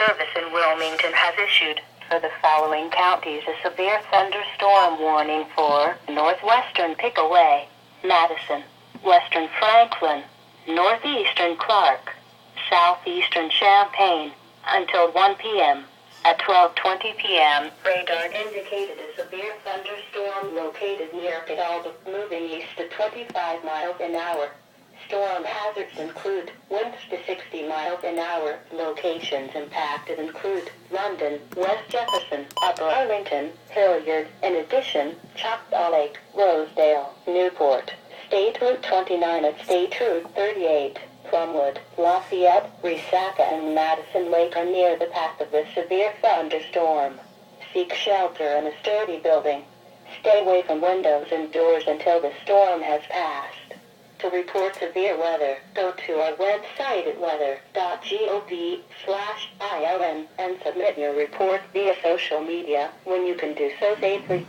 Service in Wilmington has issued for the following counties a severe thunderstorm warning for northwestern Pickaway, Madison, western Franklin, northeastern Clark, southeastern Champaign, until 1 p.m. At 12:20 p.m., radar indicated a severe thunderstorm located near Cadalba, moving east at 25 miles an hour. Storm hazards include winds to 60 miles an hour. Locations impacted include London, West Jefferson, Upper Arlington, Hilliard. In addition, Choctaw Lake, Rosedale, Newport, State Route 29 at State Route 38, Plumwood, Lafayette, Resaca, and Madison Lake are near the path of the severe thunderstorm. Seek shelter in a sturdy building. Stay away from windows and doors until the storm has passed. To report severe weather, go to our website at weather.gov/ILN and submit your report via social media when you can do so safely.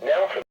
Now